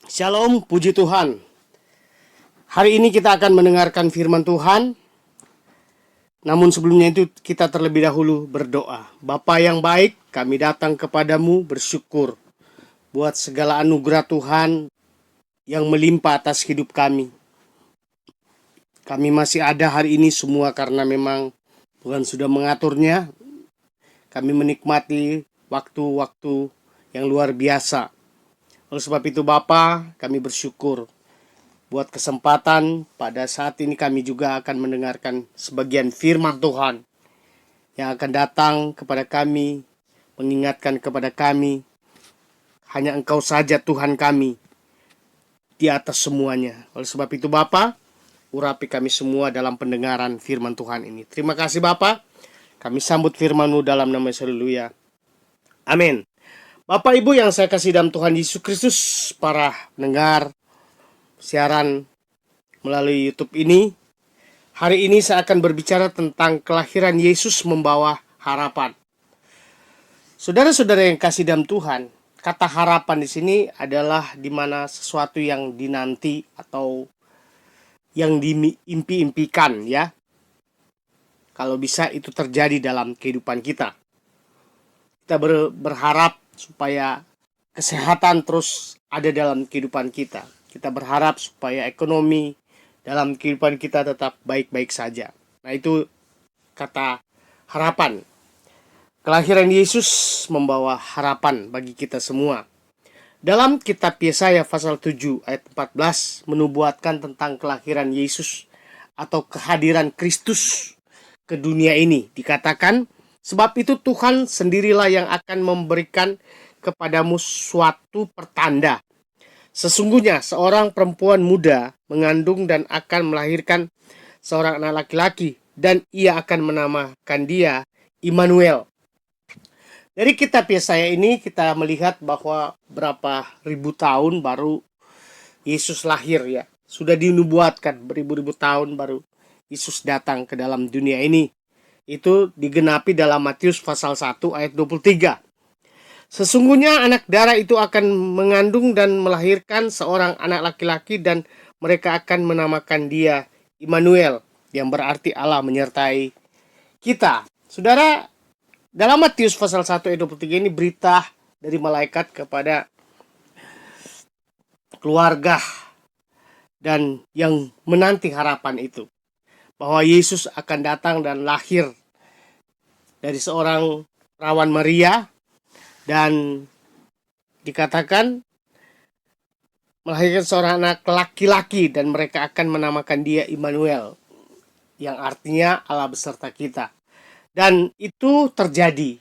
Shalom, puji Tuhan. Hari ini kita akan mendengarkan firman Tuhan. Namun sebelumnya itu kita terlebih dahulu berdoa. Bapa yang baik, kami datang kepadamu bersyukur buat segala anugerah Tuhan yang melimpah atas hidup kami. Kami masih ada hari ini semua karena memang Tuhan sudah mengaturnya. Kami menikmati waktu-waktu yang luar biasa. Oleh sebab itu Bapa, kami bersyukur buat kesempatan pada saat ini kami juga akan mendengarkan sebagian firman Tuhan yang akan datang kepada kami, mengingatkan kepada kami, hanya Engkau saja Tuhan kami di atas semuanya. Oleh sebab itu Bapa, urapi kami semua dalam pendengaran firman Tuhan ini. Terima kasih Bapa, kami sambut firman-Mu dalam nama Yesus. Haleluya. Amin. Bapak Ibu yang saya kasih dalam Tuhan Yesus Kristus, para pendengar siaran melalui YouTube ini, hari ini saya akan berbicara tentang kelahiran Yesus membawa harapan. Saudara-saudara yang kasih dalam Tuhan, kata harapan di sini adalah di mana sesuatu yang dinanti atau yang diimpi-impikan ya. Kalau bisa itu terjadi dalam kehidupan kita. Kita berharap supaya kesehatan terus ada dalam kehidupan kita. Kita berharap supaya ekonomi dalam kehidupan kita tetap baik-baik saja. Nah, itu kata harapan. Kelahiran Yesus membawa harapan bagi kita semua. Dalam kitab Yesaya pasal 7 ayat 14 menubuatkan tentang kelahiran Yesus atau kehadiran Kristus ke dunia ini. Dikatakan, sebab itu Tuhan sendirilah yang akan memberikan kepadamu suatu pertanda. Sesungguhnya seorang perempuan muda mengandung dan akan melahirkan seorang anak laki-laki, dan ia akan menamakan dia Immanuel. Dari kitab Yesaya ini kita melihat bahwa berapa ribu tahun baru Yesus lahir ya. Sudah dinubuatkan beribu-ribu tahun baru Yesus datang ke dalam dunia ini. Itu digenapi dalam Matius pasal 1 ayat 23. Sesungguhnya anak darah itu akan mengandung dan melahirkan seorang anak laki-laki, dan mereka akan menamakan dia Immanuel, yang berarti Allah menyertai kita. Saudara, dalam Matius pasal 1 ayat 23 ini berita dari malaikat kepada keluarga dan yang menanti harapan itu, bahwa Yesus akan datang dan lahir dari seorang perawan Maria, dan dikatakan melahirkan seorang anak laki-laki, dan mereka akan menamakan dia Immanuel, yang artinya Allah beserta kita. Dan itu terjadi.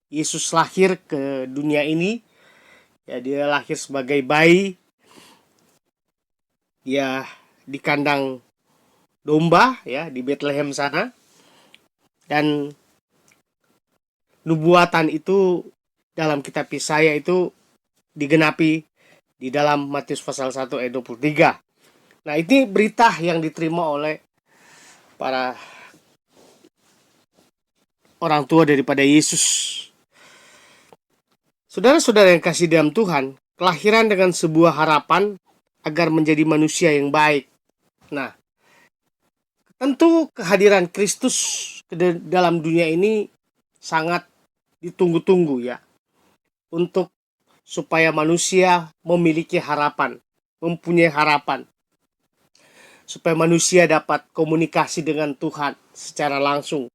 Yesus lahir ke dunia ini. Ya, dia lahir sebagai bayi. Dia di kandang domba ya di Bethlehem sana. Dan nubuatan itu dalam kitab Yesaya itu digenapi di dalam Matius pasal 1 ayat 23. Nah, ini berita yang diterima oleh para orang tua daripada Yesus. Saudara-saudara yang kasih dalam Tuhan, kelahiran dengan sebuah harapan agar menjadi manusia yang baik. Nah, tentu kehadiran Kristus ke dalam dunia ini sangat ditunggu-tunggu ya. Untuk supaya manusia memiliki harapan, mempunyai harapan. Supaya manusia dapat komunikasi dengan Tuhan secara langsung.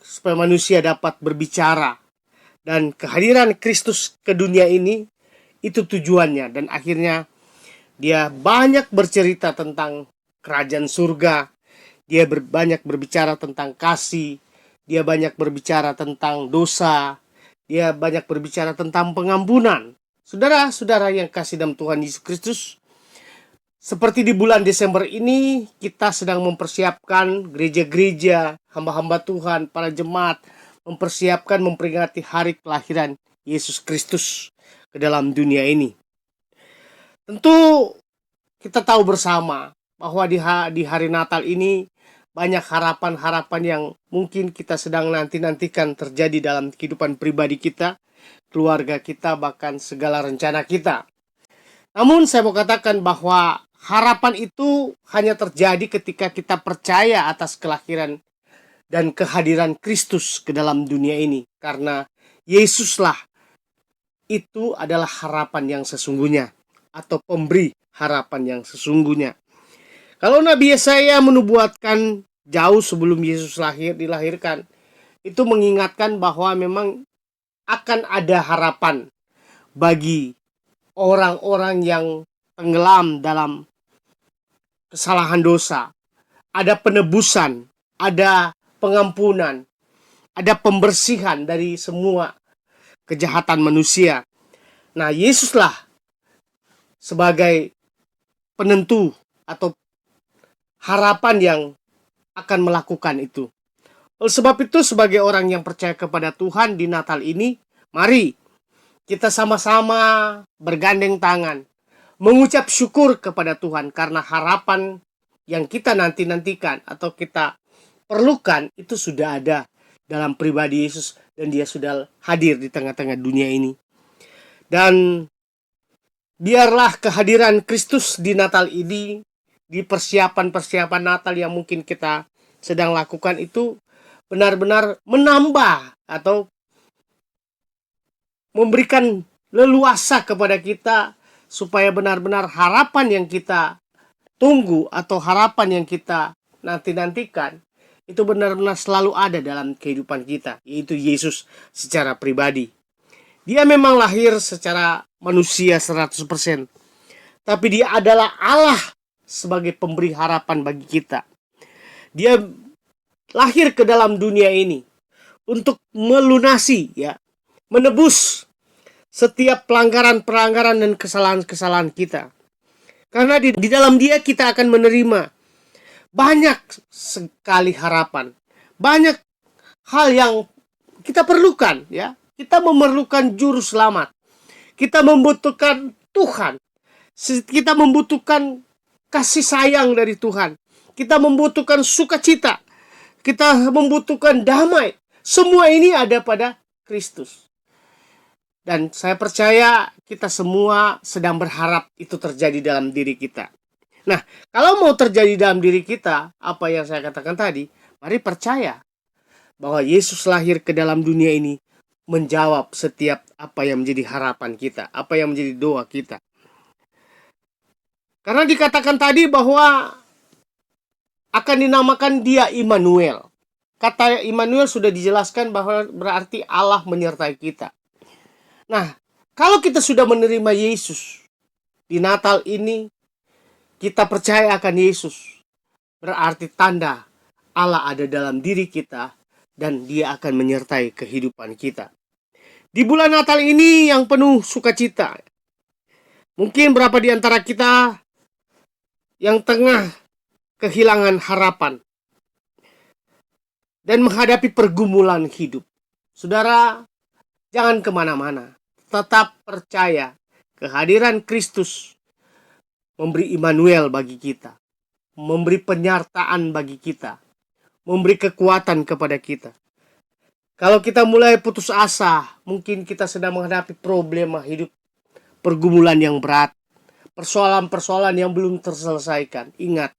Supaya manusia dapat berbicara. Dan kehadiran Kristus ke dunia ini, itu tujuannya. Dan akhirnya dia banyak bercerita tentang kerajaan surga. Dia banyak berbicara tentang kasih. Dia banyak berbicara tentang dosa. Dia banyak berbicara tentang pengampunan. Saudara-saudara yang kasih dalam Tuhan Yesus Kristus, seperti di bulan Desember ini, kita sedang mempersiapkan gereja-gereja, hamba-hamba Tuhan, para jemaat, mempersiapkan memperingati hari kelahiran Yesus Kristus ke dalam dunia ini. Tentu kita tahu bersama bahwa di hari Natal ini banyak harapan-harapan yang mungkin kita sedang nantikan terjadi dalam kehidupan pribadi kita, keluarga kita, bahkan segala rencana kita. Namun saya mau katakan bahwa harapan itu hanya terjadi ketika kita percaya atas kelahiran dan kehadiran Kristus ke dalam dunia ini. Karena Yesuslah itu adalah harapan yang sesungguhnya, atau pemberi harapan yang sesungguhnya. Kalau Nabi Yesaya menubuatkan jauh sebelum Yesus dilahirkan, itu mengingatkan bahwa memang akan ada harapan bagi orang-orang yang tenggelam dalam kesalahan dosa. Ada penebusan, ada pengampunan, ada pembersihan dari semua kejahatan manusia. Nah, Yesuslah sebagai penentu atau harapan yang akan melakukan itu. Oleh sebab itu, sebagai orang yang percaya kepada Tuhan di Natal ini, mari kita sama-sama bergandeng tangan, mengucap syukur kepada Tuhan karena harapan yang kita nantikan atau kita perlukan itu sudah ada dalam pribadi Yesus, dan dia sudah hadir di tengah-tengah dunia ini. Dan biarlah kehadiran Kristus di Natal ini, di persiapan-persiapan Natal yang mungkin kita sedang lakukan itu, benar-benar menambah atau memberikan leluasa kepada kita, supaya benar-benar harapan yang kita tunggu atau harapan yang kita nantikan itu benar-benar selalu ada dalam kehidupan kita, yaitu Yesus secara pribadi. Dia memang lahir secara manusia 100%, tapi dia adalah Allah sebagai pemberi harapan bagi kita. Dia lahir ke dalam dunia ini untuk melunasi, menebus setiap pelanggaran-pelanggaran dan kesalahan-kesalahan kita. Karena di dalam dia kita akan menerima banyak sekali harapan, banyak hal yang kita perlukan, Kita memerlukan juru selamat. Kita membutuhkan Tuhan. Kita membutuhkan kasih sayang dari Tuhan. Kita membutuhkan sukacita. Kita membutuhkan damai. Semua ini ada pada Kristus. Dan saya percaya kita semua sedang berharap itu terjadi dalam diri kita. Nah, kalau mau terjadi dalam diri kita, apa yang saya katakan tadi, mari percaya bahwa Yesus lahir ke dalam dunia ini menjawab setiap apa yang menjadi harapan kita, apa yang menjadi doa kita. Karena dikatakan tadi bahwa akan dinamakan dia Immanuel. Kata Immanuel sudah dijelaskan bahwa berarti Allah menyertai kita. Nah, kalau kita sudah menerima Yesus di Natal ini, kita percaya akan Yesus, berarti tanda Allah ada dalam diri kita dan dia akan menyertai kehidupan kita. Di bulan Natal ini yang penuh sukacita, mungkin berapa di antara kita yang tengah kehilangan harapan dan menghadapi pergumulan hidup. Saudara, jangan kemana-mana. Tetap percaya kehadiran Kristus memberi Immanuel bagi kita, memberi penyertaan bagi kita, memberi kekuatan kepada kita. Kalau kita mulai putus asa, mungkin kita sedang menghadapi problema hidup, pergumulan yang berat, persoalan-persoalan yang belum terselesaikan. Ingat,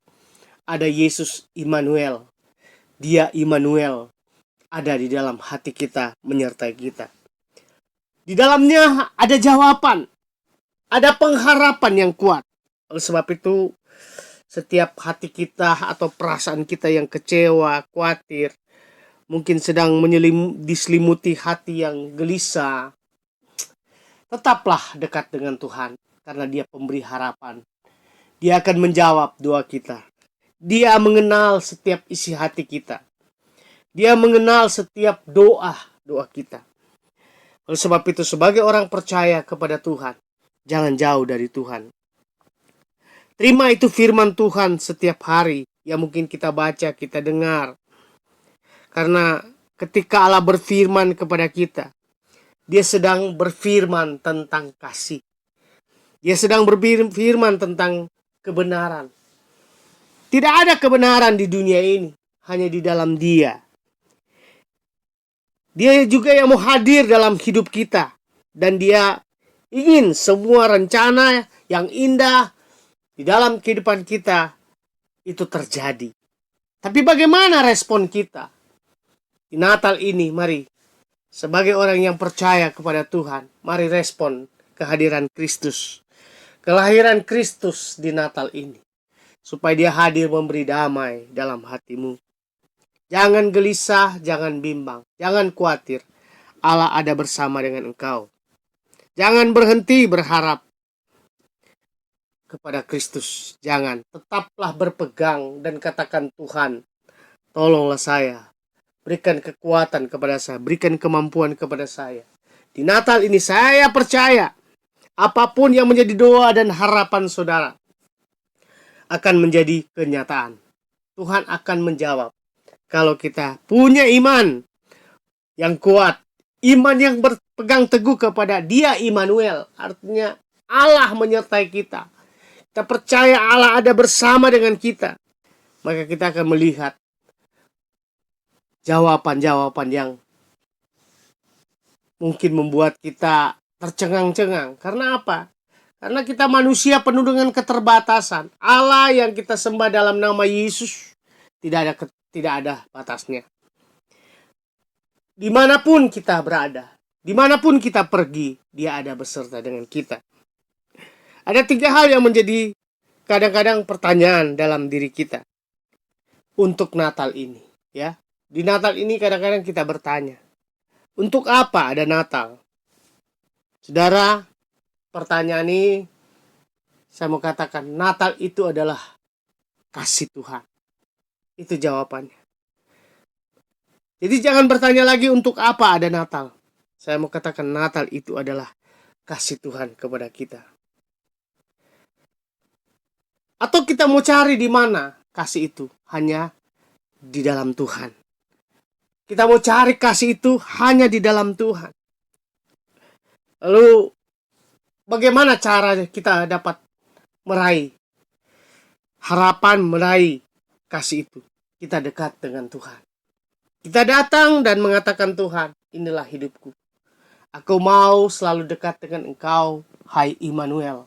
ada Yesus Immanuel. Dia Immanuel ada di dalam hati kita, menyertai kita. Di dalamnya ada jawaban, ada pengharapan yang kuat. Oleh sebab itu, setiap hati kita atau perasaan kita yang kecewa, khawatir, mungkin sedang diselimuti hati yang gelisah, tetaplah dekat dengan Tuhan, karena dia pemberi harapan. Dia akan menjawab doa kita. Dia mengenal setiap isi hati kita. Dia mengenal setiap doa kita. Oleh sebab itu, sebagai orang percaya kepada Tuhan, jangan jauh dari Tuhan. Terima itu firman Tuhan setiap hari yang mungkin kita baca, kita dengar. Karena ketika Allah berfirman kepada kita, dia sedang berfirman tentang kasih. Dia sedang berfirman tentang kebenaran. Tidak ada kebenaran di dunia ini, hanya di dalam Dia. Dia juga yang mau hadir dalam hidup kita, dan Dia ingin semua rencana yang indah di dalam kehidupan kita itu terjadi. Tapi bagaimana respon kita? Di Natal ini, mari sebagai orang yang percaya kepada Tuhan, mari respon kehadiran Kristus. Kelahiran Kristus di Natal ini. Supaya dia hadir memberi damai dalam hatimu. Jangan gelisah, jangan bimbang, jangan khawatir. Allah ada bersama dengan engkau. Jangan berhenti berharap kepada Kristus. Jangan, tetaplah berpegang dan katakan, Tuhan, tolonglah saya. Berikan kekuatan kepada saya, berikan kemampuan kepada saya. Di Natal ini saya percaya, apapun yang menjadi doa dan harapan saudara akan menjadi kenyataan. Tuhan akan menjawab. Kalau kita punya iman yang kuat, iman yang berpegang teguh kepada Dia Immanuel, artinya Allah menyertai kita. Kita percaya Allah ada bersama dengan kita. Maka kita akan melihat jawaban-jawaban yang mungkin membuat kita tercengang-cengang. Karena apa? Karena kita manusia penuh dengan keterbatasan. Allah yang kita sembah dalam nama Yesus tidak ada batasnya. Dimanapun kita berada, dimanapun kita pergi, Dia ada beserta dengan kita. Ada 3 hal yang menjadi kadang-kadang pertanyaan dalam diri kita untuk Natal ini, ya. Di Natal ini kadang-kadang kita bertanya, untuk apa ada Natal? Saudara, pertanyaan ini saya mau katakan, Natal itu adalah kasih Tuhan. Itu jawabannya. Jadi jangan bertanya lagi untuk apa ada Natal. Saya mau katakan Natal itu adalah kasih Tuhan kepada kita. Atau kita mau cari di mana kasih itu? Hanya di dalam Tuhan. Kita mau cari kasih itu hanya di dalam Tuhan. Lalu bagaimana cara kita dapat meraih harapan, meraih kasih itu? Kita dekat dengan Tuhan. Kita datang dan mengatakan, Tuhan, inilah hidupku. Aku mau selalu dekat dengan Engkau, hai Immanuel.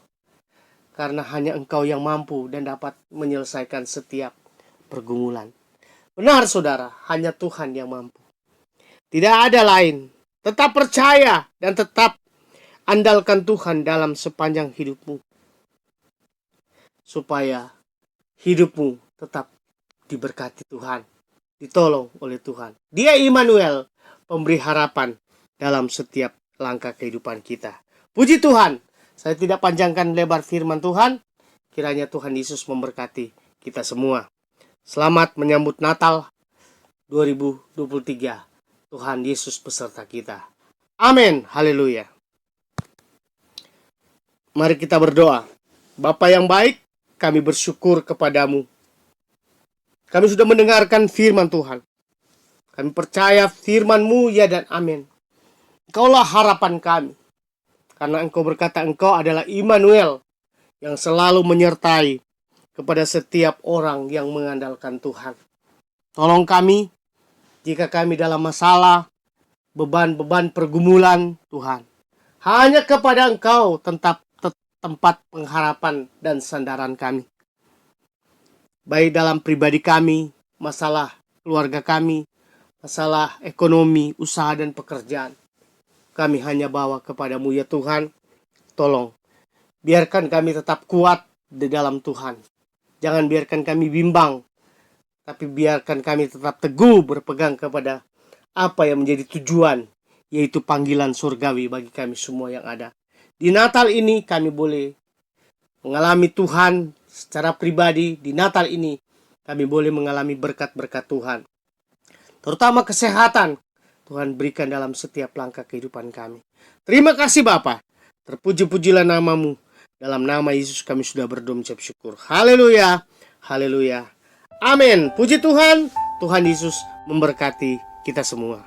Karena hanya Engkau yang mampu dan dapat menyelesaikan setiap pergumulan. Benar saudara, hanya Tuhan yang mampu. Tidak ada lain. Tetap percaya dan tetap andalkan Tuhan dalam sepanjang hidupmu. Supaya hidupmu tetap diberkati Tuhan, ditolong oleh Tuhan. Dia Immanuel, pemberi harapan dalam setiap langkah kehidupan kita. Puji Tuhan, saya tidak panjangkan lebar firman Tuhan. Kiranya Tuhan Yesus memberkati kita semua. Selamat menyambut Natal 2023. Tuhan Yesus beserta kita. Amin. Haleluya. Mari kita berdoa. Bapa yang baik, kami bersyukur kepadamu. Kami sudah mendengarkan firman Tuhan. Kami percaya firman-Mu ya dan amin. Engkaulah harapan kami. Karena Engkau berkata Engkau adalah Immanuel yang selalu menyertai kepada setiap orang yang mengandalkan Tuhan. Tolong kami jika kami dalam masalah, beban-beban pergumulan Tuhan. Hanya kepada Engkau tempat pengharapan dan sandaran kami. Baik dalam pribadi kami, masalah keluarga kami, masalah ekonomi, usaha dan pekerjaan. Kami hanya bawa kepadamu ya Tuhan. Tolong, biarkan kami tetap kuat di dalam Tuhan. Jangan biarkan kami bimbang, tapi biarkan kami tetap teguh berpegang kepada apa yang menjadi tujuan, yaitu panggilan surgawi bagi kami semua yang ada. Di Natal ini kami boleh mengalami Tuhan secara pribadi. Di Natal ini kami boleh mengalami berkat-berkat Tuhan. Terutama kesehatan Tuhan berikan dalam setiap langkah kehidupan kami. Terima kasih Bapa. Terpuji-pujilah namamu. Dalam nama Yesus kami sudah berdoa mengucap syukur. Haleluya. Haleluya. Amin. Puji Tuhan. Tuhan Yesus memberkati kita semua.